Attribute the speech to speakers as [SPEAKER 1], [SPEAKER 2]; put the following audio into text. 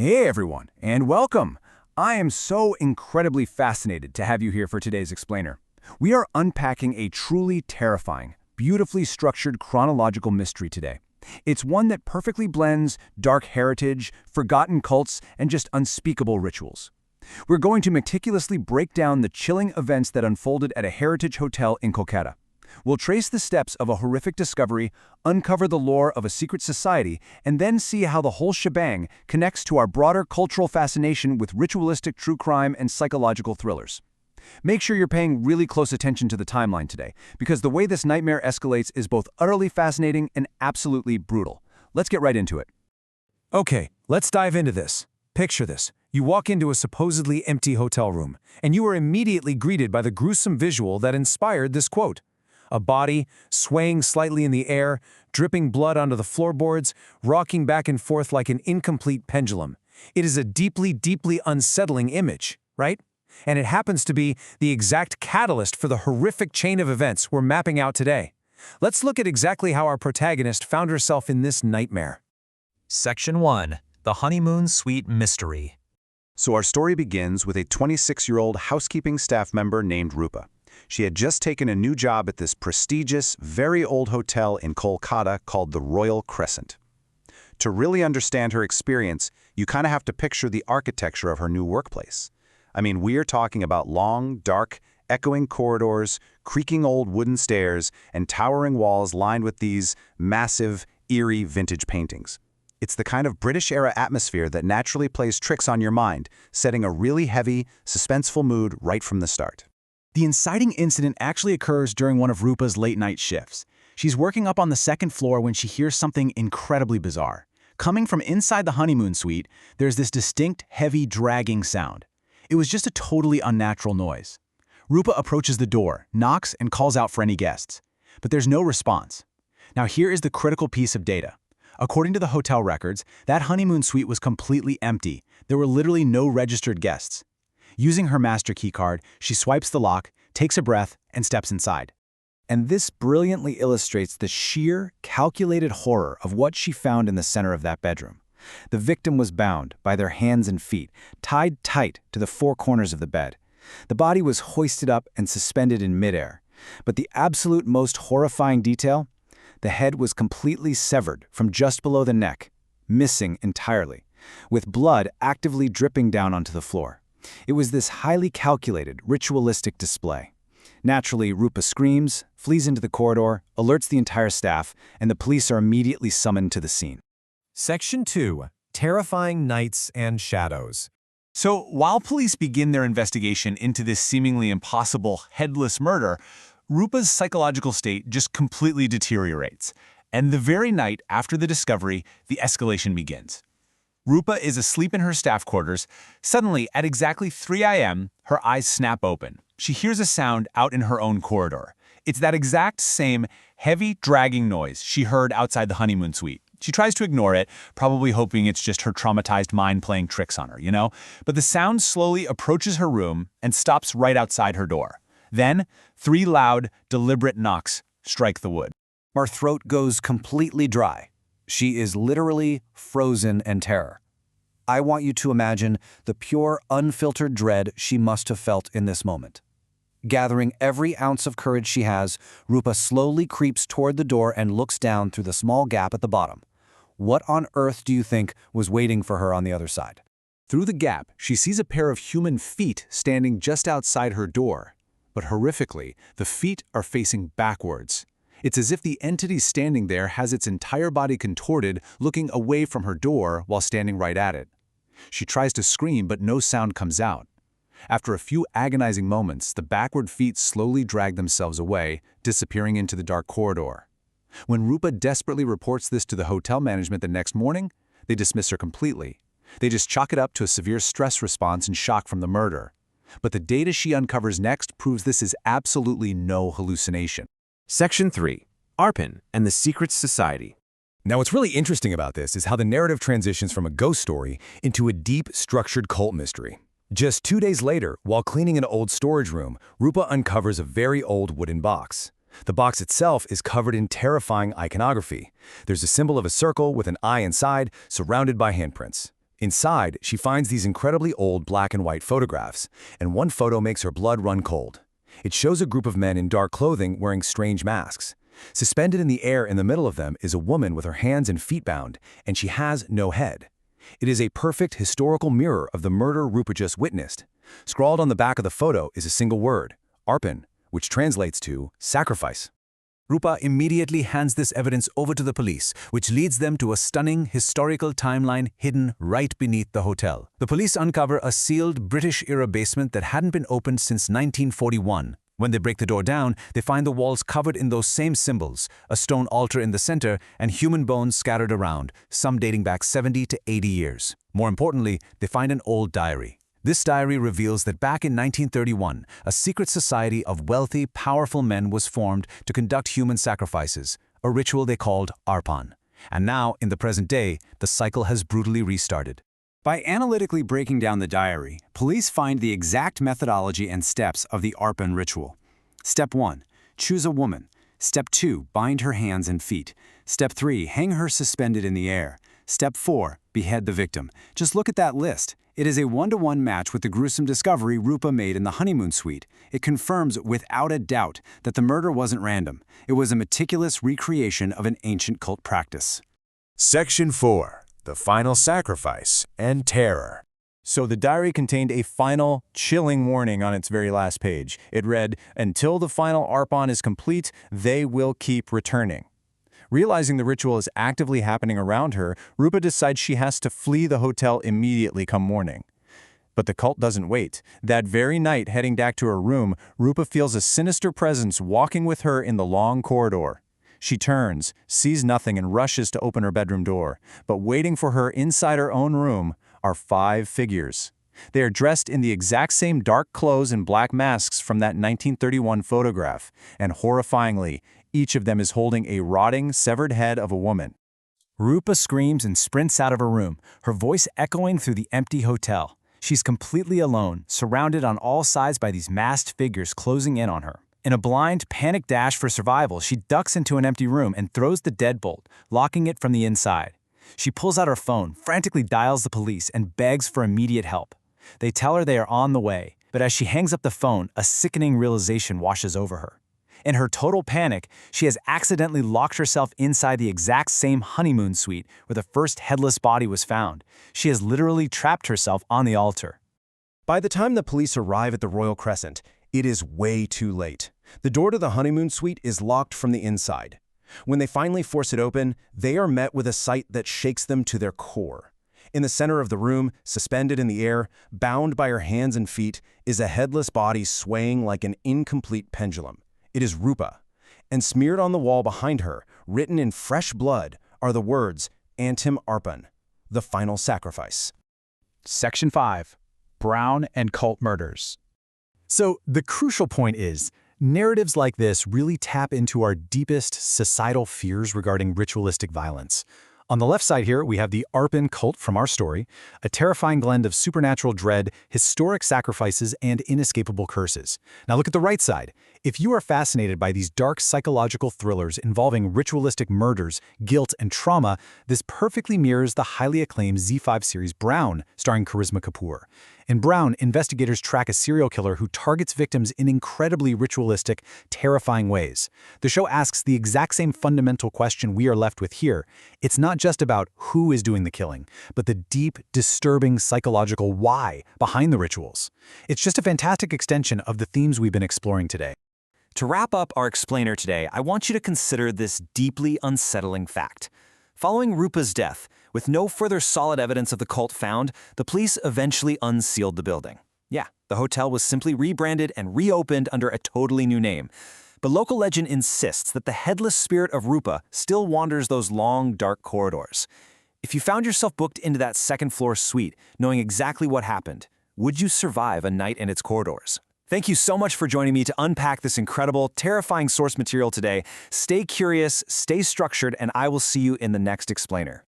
[SPEAKER 1] Hey everyone, and welcome! I am so incredibly fascinated to have you here for today's explainer. We are unpacking a truly terrifying, beautifully structured chronological mystery today. It's one that perfectly blends dark heritage, forgotten cults, and just unspeakable rituals. We're going to meticulously break down the chilling events that unfolded at a heritage hotel in Kolkata. We'll trace the steps of a horrific discovery, uncover the lore of a secret society, and then see how the whole shebang connects to our broader cultural fascination with ritualistic true crime and psychological thrillers. Make sure you're paying really close attention to the timeline today, because the way this nightmare escalates is both utterly fascinating and absolutely brutal. Let's get right into it. Okay, let's dive into this. Picture this. You walk into a supposedly empty hotel room, and you are immediately greeted by the gruesome visual that inspired this quote. A body, swaying slightly in the air, dripping blood onto the floorboards, rocking back and forth like an incomplete pendulum. It is a deeply, deeply unsettling image, right? And it happens to be the exact catalyst for the horrific chain of events we're mapping out today. Let's look at exactly how our protagonist found herself in this nightmare.
[SPEAKER 2] Section 1. The Honeymoon Suite Mystery.
[SPEAKER 3] So our story begins with a 26-year-old housekeeping staff member named Rupa. She had just taken a new job at this prestigious, very old hotel in Kolkata called the Royal Crescent. To really understand her experience, you kind of have to picture the architecture of her new workplace. I mean, we're talking about long, dark, echoing corridors, creaking old wooden stairs, and towering walls lined with these massive, eerie vintage paintings. It's the kind of British-era atmosphere that naturally plays tricks on your mind, setting a really heavy, suspenseful mood right from the start.
[SPEAKER 1] The inciting incident actually occurs during one of Rupa's late-night shifts. She's working up on the second floor when she hears something incredibly bizarre. Coming from inside the honeymoon suite, there's this distinct, heavy, dragging sound. It was just a totally unnatural noise. Rupa approaches the door, knocks, and calls out for any guests. But there's no response. Now here is the critical piece of data. According to the hotel records, that honeymoon suite was completely empty. There were literally no registered guests. Using her master key card, she swipes the lock, takes a breath, and steps inside. And this brilliantly illustrates the sheer, calculated horror of what she found in the center of that bedroom. The victim was bound by their hands and feet, tied tight to the four corners of the bed. The body was hoisted up and suspended in midair. But the absolute most horrifying detail? The head was completely severed from just below the neck, missing entirely, with blood actively dripping down onto the floor. It was this highly calculated, ritualistic display. Naturally, Rupa screams, flees into the corridor, alerts the entire staff, and the police are immediately summoned to the scene.
[SPEAKER 2] Section 2. Terrifying Nights and Shadows.
[SPEAKER 1] So, while police begin their investigation into this seemingly impossible, headless murder, Rupa's psychological state just completely deteriorates. And the very night after the discovery, the escalation begins. Rupa is asleep in her staff quarters. Suddenly, at exactly 3 a.m., her eyes snap open. She hears a sound out in her own corridor. It's that exact same heavy, dragging noise she heard outside the honeymoon suite. She tries to ignore it, probably hoping it's just her traumatized mind playing tricks on her, you know? But the sound slowly approaches her room and stops right outside her door. Then, 3 loud, deliberate knocks strike the wood.
[SPEAKER 4] Her throat goes completely dry. She is literally frozen in terror. I want you to imagine the pure, unfiltered dread she must have felt in this moment. Gathering every ounce of courage she has, Rupa slowly creeps toward the door and looks down through the small gap at the bottom. What on earth do you think was waiting for her on the other side?
[SPEAKER 1] Through the gap, she sees a pair of human feet standing just outside her door. But horrifically, the feet are facing backwards. It's as if the entity standing there has its entire body contorted, looking away from her door while standing right at it. She tries to scream, but no sound comes out. After a few agonizing moments, the backward feet slowly drag themselves away, disappearing into the dark corridor. When Rupa desperately reports this to the hotel management the next morning, they dismiss her completely. They just chalk it up to a severe stress response and shock from the murder. But the data she uncovers next proves this is absolutely no hallucination.
[SPEAKER 5] Section 3. Arpan and the Secret Society.
[SPEAKER 6] Now, what's really interesting about this is how the narrative transitions from a ghost story into a deep, structured cult mystery. Just 2 days later, while cleaning an old storage room, Rupa uncovers a very old wooden box. The box itself is covered in terrifying iconography. There's a symbol of a circle with an eye inside, surrounded by handprints. Inside, she finds these incredibly old black and white photographs, and one photo makes her blood run cold. It shows a group of men in dark clothing wearing strange masks. Suspended in the air in the middle of them is a woman with her hands and feet bound, and she has no head. It is a perfect historical mirror of the murder Rupa just witnessed. Scrawled on the back of the photo is a single word, Arpan, which translates to sacrifice.
[SPEAKER 4] Rupa immediately hands this evidence over to the police, which leads them to a stunning historical timeline hidden right beneath the hotel. The police uncover a sealed British-era basement that hadn't been opened since 1941. When they break the door down, they find the walls covered in those same symbols, a stone altar in the center, and human bones scattered around, some dating back 70 to 80 years. More importantly, they find an old diary. This diary reveals that back in 1931, a secret society of wealthy, powerful men was formed to conduct human sacrifices, a ritual they called Arpan. And now, in the present day, the cycle has brutally restarted.
[SPEAKER 3] By analytically breaking down the diary, police find the exact methodology and steps of the Arpan ritual. Step 1. Choose a woman. Step 2. Bind her hands and feet. Step 3. Hang her suspended in the air. Step 4. Behead the victim. Just look at that list. It is a one-to-one match with the gruesome discovery Rupa made in the honeymoon suite. It confirms without a doubt that the murder wasn't random. It was a meticulous recreation of an ancient cult practice.
[SPEAKER 6] Section 4. The Final Sacrifice and Terror.
[SPEAKER 1] So the diary contained a final, chilling warning on its very last page. It read, "Until the final Arpan is complete, they will keep returning." Realizing the ritual is actively happening around her, Rupa decides she has to flee the hotel immediately come morning. But the cult doesn't wait. That very night, heading back to her room, Rupa feels a sinister presence walking with her in the long corridor. She turns, sees nothing, and rushes to open her bedroom door. But waiting for her inside her own room are 5 figures. They are dressed in the exact same dark clothes and black masks from that 1931 photograph, and horrifyingly, each of them is holding a rotting, severed head of a woman.
[SPEAKER 4] Rupa screams and sprints out of her room, her voice echoing through the empty hotel. She's completely alone, surrounded on all sides by these masked figures closing in on her. In a blind, panic dash for survival, she ducks into an empty room and throws the deadbolt, locking it from the inside. She pulls out her phone, frantically dials the police, and begs for immediate help. They tell her they are on the way, but as she hangs up the phone, a sickening realization washes over her. In her total panic, she has accidentally locked herself inside the exact same honeymoon suite where the first headless body was found. She has literally trapped herself on the altar.
[SPEAKER 6] By the time the police arrive at the Royal Crescent, it is way too late. The door to the honeymoon suite is locked from the inside. When they finally force it open, they are met with a sight that shakes them to their core. In the center of the room, suspended in the air, bound by her hands and feet, is a headless body swaying like an incomplete pendulum. It is Rupa. And smeared on the wall behind her, written in fresh blood, are the words, Antim Arpan, the final sacrifice.
[SPEAKER 1] Section 5. Brown and Cult Murders.
[SPEAKER 2] So the crucial point is, narratives like this really tap into our deepest societal fears regarding ritualistic violence. On the left side here, we have the Arpan cult from our story, a terrifying blend of supernatural dread, historic sacrifices, and inescapable curses. Now look at the right side. If you are fascinated by these dark psychological thrillers involving ritualistic murders, guilt, and trauma, this perfectly mirrors the highly acclaimed Z5 series Brown, starring Karisma Kapoor. In Brown, investigators track a serial killer who targets victims in incredibly ritualistic, terrifying ways. The show asks the exact same fundamental question we are left with here. It's not just about who is doing the killing, but the deep, disturbing psychological why behind the rituals. It's just a fantastic extension of the themes we've been exploring today.
[SPEAKER 4] To wrap up our explainer today, I want you to consider this deeply unsettling fact. Following Rupa's death, with no further solid evidence of the cult found, the police eventually unsealed the building. Yeah, the hotel was simply rebranded and reopened under a totally new name. But local legend insists that the headless spirit of Rupa still wanders those long, dark corridors. If you found yourself booked into that second-floor suite, knowing exactly what happened, would you survive a night in its corridors? Thank you so much for joining me to unpack this incredible, terrifying source material today. Stay curious, stay structured, and I will see you in the next explainer.